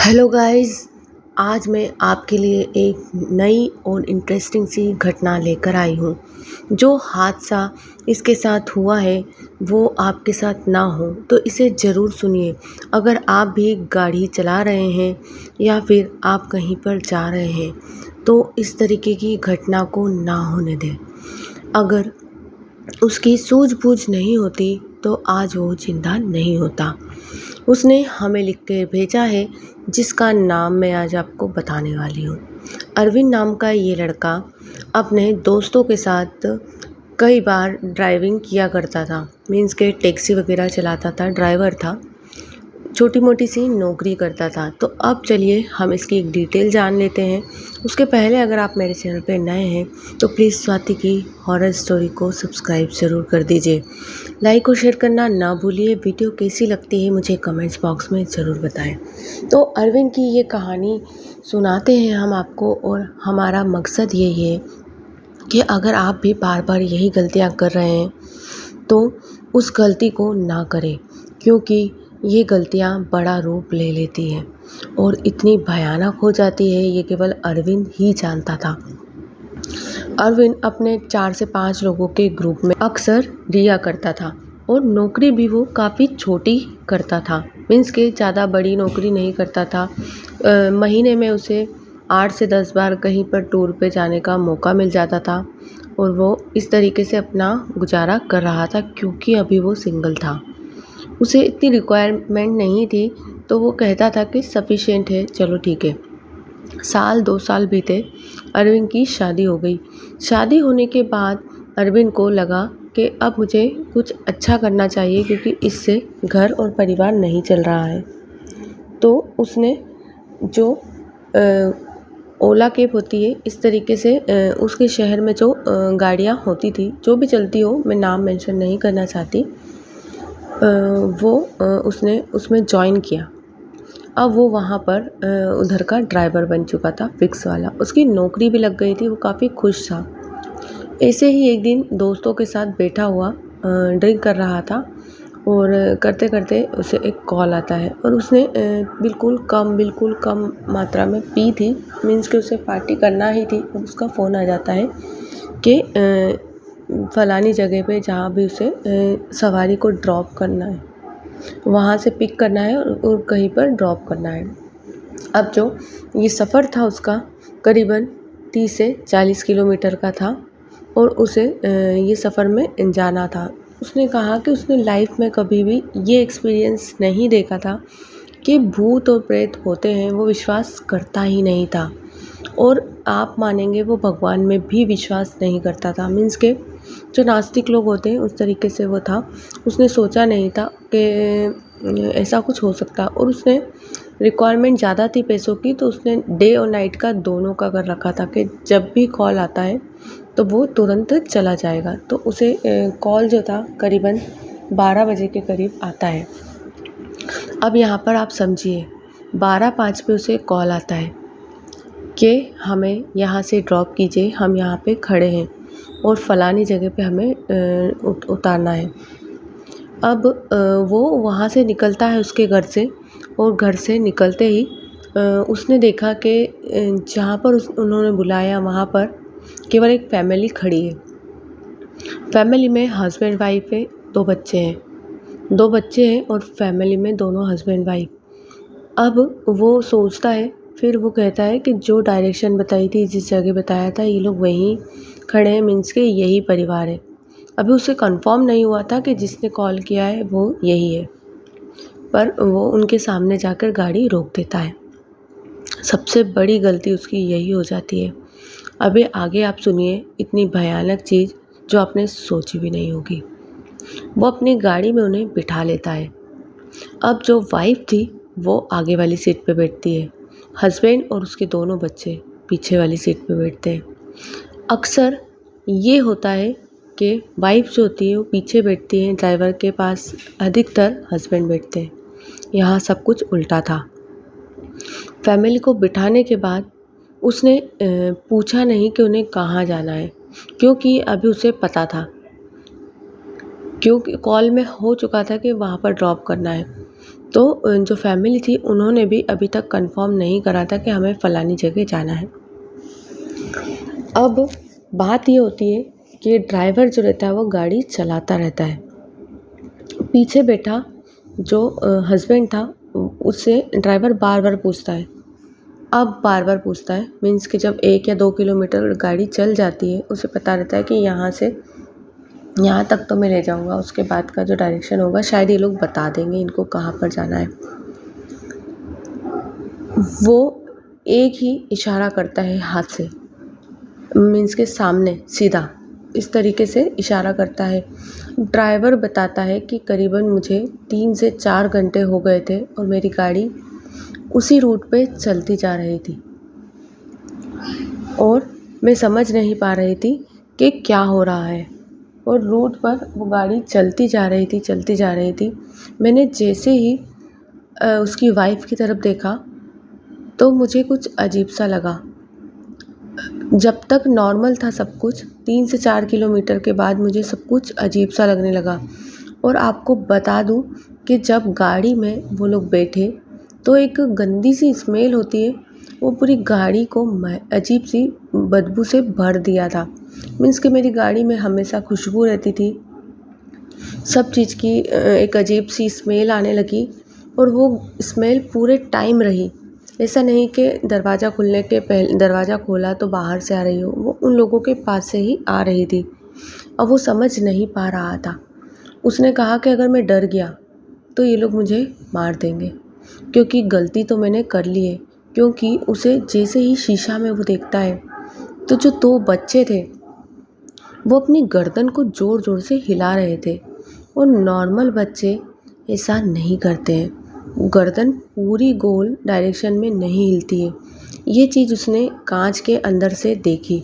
Hello guys. आज मैं आपके लिए एक नई और इंटरेस्टिंग सी घटना लेकर आई हूँ। जो हादसा इसके साथ हुआ है वो आपके साथ ना हो तो इसे ज़रूर सुनिए। अगर आप भी गाड़ी चला रहे हैं या फिर आप कहीं पर जा रहे हैं तो इस तरीके की घटना को ना होने दें। अगर उसकी सूझबूझ नहीं होती तो आज वो ज़िंदा नहीं होता। उसने हमें लिख के भेजा है जिसका नाम मैं आज आपको बताने वाली हूँ। अरविंद नाम का ये लड़का अपने दोस्तों के साथ कई बार ड्राइविंग किया करता था। मीन्स के टैक्सी वगैरह चलाता था, ड्राइवर था, छोटी मोटी सी नौकरी करता था। तो अब चलिए हम इसकी एक डिटेल जान लेते हैं। उसके पहले अगर आप मेरे चैनल पे नए हैं तो प्लीज़ स्वाति की हॉरर स्टोरी को सब्सक्राइब ज़रूर कर दीजिए। लाइक और शेयर करना ना भूलिए। वीडियो कैसी लगती है मुझे कमेंट्स बॉक्स में ज़रूर बताएं। तो अरविंद की ये कहानी सुनाते हैं हम आपको, और हमारा मकसद यही है कि अगर आप भी बार बार यही गलतियाँ कर रहे हैं तो उस गलती को ना करें, क्योंकि ये गलतियाँ बड़ा रूप ले लेती हैं और इतनी भयानक हो जाती है ये केवल अरविंद ही जानता था। अरविंद अपने 4 से 5 लोगों के ग्रुप में अक्सर रिया करता था और नौकरी भी वो काफ़ी छोटी करता था। मीन्स के ज़्यादा बड़ी नौकरी नहीं करता था। महीने में उसे 8 से 10 बार कहीं पर टूर पे जाने का मौका मिल जाता था और वो इस तरीके से अपना गुजारा कर रहा था, क्योंकि अभी वो सिंगल था। उसे इतनी रिक्वायरमेंट नहीं थी तो वो कहता था कि सफिशिएंट है, चलो ठीक है। साल 2 साल बीते, अरविंद की शादी हो गई। शादी होने के बाद अरविंद को लगा कि अब मुझे कुछ अच्छा करना चाहिए, क्योंकि इससे घर और परिवार नहीं चल रहा है। तो उसने जो ओला कैब होती है, इस तरीके से उसके शहर में जो गाड़ियाँ होती थी, जो भी चलती हो, मैं नाम मेंशन नहीं करना चाहती, वो उसने उसमें जॉइन किया। अब वो वहाँ पर उधर का ड्राइवर बन चुका था, फिक्स वाला। उसकी नौकरी भी लग गई थी, वो काफ़ी खुश था। ऐसे ही एक दिन दोस्तों के साथ बैठा हुआ ड्रिंक कर रहा था और करते करते उसे एक कॉल आता है, और उसने बिल्कुल कम मात्रा में पी थी। मीन्स कि उसे पार्टी करना ही थी, और उसका फ़ोन आ जाता है कि फ़लानी जगह पे जहाँ भी उसे सवारी को ड्रॉप करना है, वहाँ से पिक करना है और कहीं पर ड्रॉप करना है। अब जो ये सफ़र था उसका करीबन 30 से 40 किलोमीटर का था और उसे ये सफ़र में जाना था। उसने कहा कि उसने लाइफ में कभी भी ये एक्सपीरियंस नहीं देखा था कि भूत और प्रेत होते हैं। वो विश्वास करता ही नहीं था, और आप मानेंगे वो भगवान में भी विश्वास नहीं करता था। मीन्स के जो नास्तिक लोग होते हैं उस तरीके से वो था। उसने सोचा नहीं था कि ऐसा कुछ हो सकता, और उसने रिक्वायरमेंट ज़्यादा थी पैसों की, तो उसने डे और नाइट का दोनों का कर रखा था कि जब भी कॉल आता है तो वो तुरंत चला जाएगा। तो उसे कॉल जो था करीबन 12 बजे के करीब आता है। अब यहाँ पर आप समझिए, 12:05 पे उसे कॉल आता है कि हमें यहाँ से ड्रॉप कीजिए, हम यहाँ पे खड़े हैं और फ़लानी जगह पे हमें उतारना है। अब वो वहाँ से निकलता है उसके घर से, और घर से निकलते ही उसने देखा कि जहाँ पर उन्होंने बुलाया वहाँ पर केवल एक फैमिली खड़ी है। फैमिली में हस्बैंड वाइफ है, 2 बच्चे हैं और फैमिली में दोनों हस्बैंड वाइफ। अब वो सोचता है, फिर वो कहता है कि जो डायरेक्शन बताई थी, जिस जगह बताया था, ये लोग वहीं खड़े हैं, मीन्स के यही परिवार है। अभी उसे कंफर्म नहीं हुआ था कि जिसने कॉल किया है वो यही है, पर वो उनके सामने जाकर गाड़ी रोक देता है। सबसे बड़ी गलती उसकी यही हो जाती है। अभी आगे आप सुनिए इतनी भयानक चीज़ जो आपने सोची भी नहीं होगी। वो अपनी गाड़ी में उन्हें बिठा लेता है। अब जो वाइफ थी वो आगे वाली सीट पे बैठती है, हस्बैंड और उसके दोनों बच्चे पीछे वाली सीट पे बैठते हैं। अक्सर ये होता है कि वाइफ जो होती है वो पीछे बैठती है, ड्राइवर के पास अधिकतर हस्बैंड बैठते हैं। यहाँ सब कुछ उल्टा था। फैमिली को बिठाने के बाद उसने पूछा नहीं कि उन्हें कहाँ जाना है, क्योंकि अभी उसे पता था, क्योंकि कॉल में हो चुका था कि वहाँ पर ड्रॉप करना है। तो जो फैमिली थी उन्होंने भी अभी तक कंफर्म नहीं करा था कि हमें फ़लानी जगह जाना है। अब बात ये होती है कि ड्राइवर जो रहता है वो गाड़ी चलाता रहता है। पीछे बैठा जो हस्बैंड था उससे ड्राइवर बार-बार पूछता है। अब बार-बार पूछता है मीन्स कि जब 1 या 2 किलोमीटर गाड़ी चल जाती है, उसे पता रहता है कि यहाँ से यहाँ तक तो मैं ले जाऊँगा, उसके बाद का जो डायरेक्शन होगा शायद ये लोग बता देंगे इनको कहाँ पर जाना है। वो एक ही इशारा करता है हाथ से, मीन्स के सामने सीधा इस तरीके से इशारा करता है। ड्राइवर बताता है कि करीबन मुझे 3 से 4 घंटे हो गए थे और मेरी गाड़ी उसी रूट पे चलती जा रही थी और मैं समझ नहीं पा रही थी कि क्या हो रहा है। और रूट पर वो गाड़ी चलती जा रही थी। मैंने जैसे ही उसकी वाइफ़ की तरफ देखा तो मुझे कुछ अजीब सा लगा। जब तक नॉर्मल था सब कुछ, 3 से 4 किलोमीटर के बाद मुझे सब कुछ अजीब सा लगने लगा। और आपको बता दूं कि जब गाड़ी में वो लोग बैठे तो एक गंदी सी स्मेल होती है, वो पूरी गाड़ी को अजीब सी बदबू से भर दिया था। मीन्स कि मेरी गाड़ी में हमेशा खुशबू रहती थी, सब चीज़ की एक अजीब सी स्मेल आने लगी और वो स्मेल पूरे टाइम रही। ऐसा नहीं कि दरवाज़ा खुलने के पहले दरवाज़ा खोला तो बाहर से आ रही हो, वो उन लोगों के पास से ही आ रही थी। अब वो समझ नहीं पा रहा था। उसने कहा कि अगर मैं डर गया तो ये लोग मुझे मार देंगे, क्योंकि गलती तो मैंने कर ली है। क्योंकि उसे जैसे ही शीशा में वो देखता है तो जो 2 बच्चे थे वो अपनी गर्दन को ज़ोर-ज़ोर से हिला रहे थे और नॉर्मल बच्चे ऐसा नहीं करते हैं। गर्दन पूरी गोल डायरेक्शन में नहीं हिलती है। ये चीज़ उसने कांच के अंदर से देखी।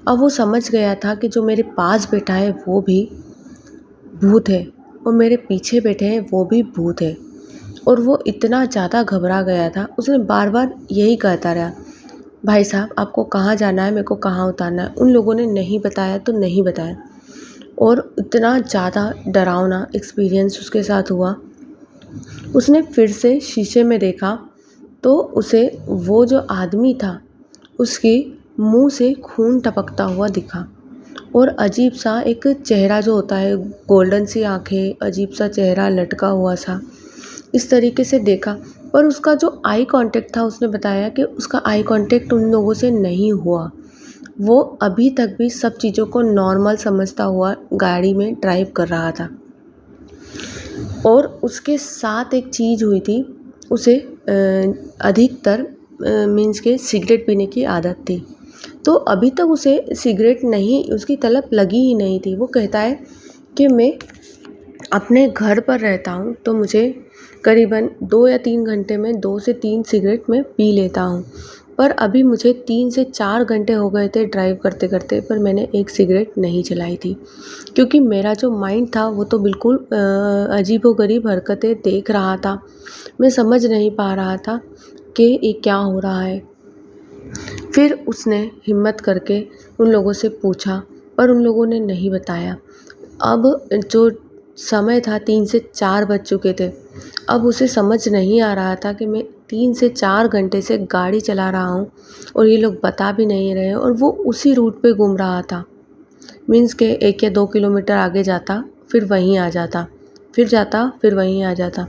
अब वो समझ गया था कि जो मेरे पास बैठा है वो भी भूत है और मेरे पीछे बैठे हैं वो भी भूत है। और वो इतना ज़्यादा घबरा गया था, उसने बार-बार यही कहता रहा, भाई साहब आपको कहाँ जाना है, मेरे को कहाँ उतारना है। उन लोगों ने नहीं बताया तो नहीं बताया। और इतना ज़्यादा डरावना एक्सपीरियंस उसके साथ हुआ। उसने फिर से शीशे में देखा तो उसे वो जो आदमी था उसके मुंह से खून टपकता हुआ दिखा और अजीब सा एक चेहरा जो होता है, गोल्डन सी आंखें, अजीब सा चेहरा लटका हुआ सा, इस तरीके से देखा। पर उसका जो आई कांटेक्ट था, उसने बताया कि उसका आई कांटेक्ट उन लोगों से नहीं हुआ। वो अभी तक भी सब चीज़ों को नॉर्मल समझता हुआ गाड़ी में ड्राइव कर रहा था। और उसके साथ एक चीज़ हुई थी, उसे अधिकतर मीन्स के सिगरेट पीने की आदत थी। तो अभी तक उसे सिगरेट नहीं, उसकी तलब लगी ही नहीं थी। वो कहता है कि मैं अपने घर पर रहता हूँ तो मुझे करीबन 2 या 3 घंटे में 2 से 3 सिगरेट मैं पी लेता हूँ। पर अभी मुझे 3 से 4 घंटे हो गए थे ड्राइव करते-करते, पर मैंने एक सिगरेट नहीं जलाई थी। क्योंकि मेरा जो माइंड था वो तो बिल्कुल अजीबो-गरीब हरकतें देख रहा था। मैं समझ नहीं पा रहा था कि ये क्या हो रहा है। फिर उसने हिम्मत करके उन लोगों से पूछा, पर उन लोगों ने नहीं बताया। अब जो समय था 3 से 4 बज चुके थे। अब उसे समझ नहीं आ रहा था कि मैं 3 से 4 घंटे से गाड़ी चला रहा हूँ और ये लोग बता भी नहीं रहे और वो उसी रूट पे घूम रहा था। मीन्स के 1 या 2 किलोमीटर आगे जाता, फिर वहीं आ जाता, फिर जाता, फिर वहीं आ जाता।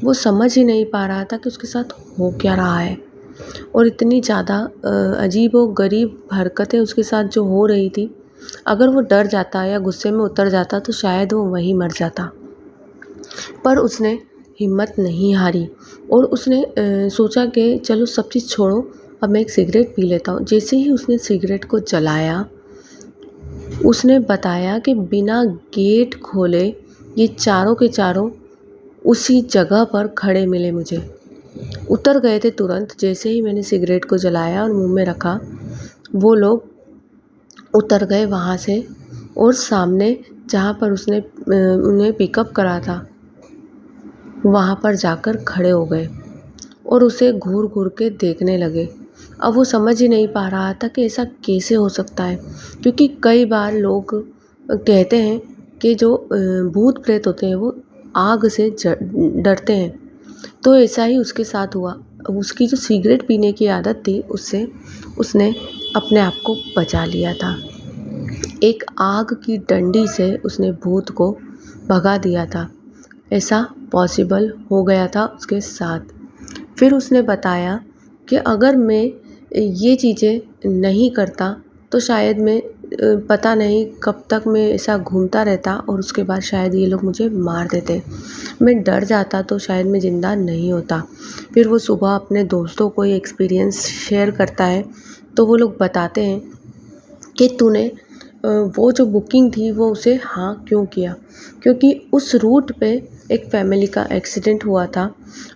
वो समझ ही नहीं पा रहा था कि उसके साथ हो क्या रहा है। और इतनी ज़्यादा अजीबो-गरीब हरकतें उसके साथ जो हो रही थी, अगर वो डर जाता या गुस्से में उतर जाता तो शायद वो वहीं मर जाता। पर उसने हिम्मत नहीं हारी और उसने सोचा कि चलो सब चीज़ छोड़ो, अब मैं एक सिगरेट पी लेता हूँ। जैसे ही उसने सिगरेट को जलाया, उसने बताया कि बिना गेट खोले ये चारों के चारों उसी जगह पर खड़े मिले मुझे। उतर गए थे तुरंत, जैसे ही मैंने सिगरेट को जलाया और मुँह में रखा, वो लोग उतर गए वहाँ से और सामने जहाँ पर उसने उन्हें पिकअप करा था, वहाँ पर जाकर खड़े हो गए और उसे घूर-घूर के देखने लगे। अब वो समझ ही नहीं पा रहा था कि ऐसा कैसे हो सकता है, क्योंकि कई बार लोग कहते हैं कि जो भूत प्रेत होते हैं वो आग से डरते हैं। तो ऐसा ही उसके साथ हुआ। उसकी जो सिगरेट पीने की आदत थी उससे उसने अपने आप को बचा लिया था। एक आग की डंडी से उसने भूत को भगा दिया था। ऐसा पॉसिबल हो गया था उसके साथ। फिर उसने बताया कि अगर मैं ये चीज़ें नहीं करता तो शायद मैं पता नहीं कब तक मैं ऐसा घूमता रहता और उसके बाद शायद ये लोग मुझे मार देते। मैं डर जाता तो शायद मैं ज़िंदा नहीं होता। फिर वो सुबह अपने दोस्तों को ये एक्सपीरियंस शेयर करता है, तो वो लोग बताते हैं कि तूने वो जो बुकिंग थी वो उसे हाँ क्यों किया, क्योंकि उस रूट पे एक फैमिली का एक्सीडेंट हुआ था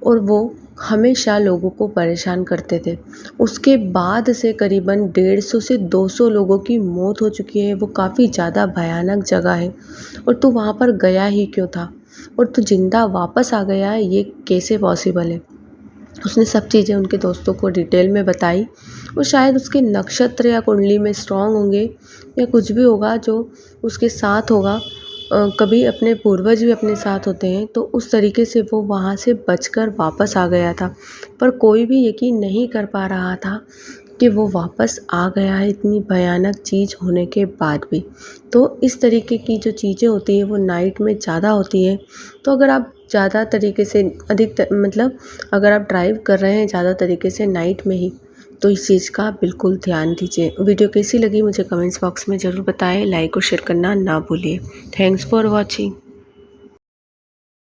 और वो हमेशा लोगों को परेशान करते थे। उसके बाद से करीबन 150 से 200 लोगों की मौत हो चुकी है। वो काफ़ी ज़्यादा भयानक जगह है और तू वहाँ पर गया ही क्यों था और तू ज़िंदा वापस आ गया है, ये कैसे पॉसिबल है। उसने सब चीज़ें उनके दोस्तों को डिटेल में बताई और शायद उसके नक्षत्र या कुंडली में स्ट्रांग होंगे या कुछ भी होगा जो उसके साथ होगा। कभी अपने पूर्वज भी अपने साथ होते हैं, तो उस तरीके से वो वहाँ से बचकर वापस आ गया था। पर कोई भी यकीन नहीं कर पा रहा था कि वो वापस आ गया है इतनी भयानक चीज़ होने के बाद भी। तो इस तरीके की जो चीज़ें होती हैं वो नाइट में ज़्यादा होती हैं। तो अगर आप ज़्यादा तरीके से मतलब अगर आप ड्राइव कर रहे हैं ज़्यादा तरीके से नाइट में ही, तो इस चीज़ का बिल्कुल ध्यान दीजिए। वीडियो कैसी लगी मुझे कमेंट्स बॉक्स में ज़रूर बताएं। लाइक और शेयर करना ना भूलिए। Thanks for watching.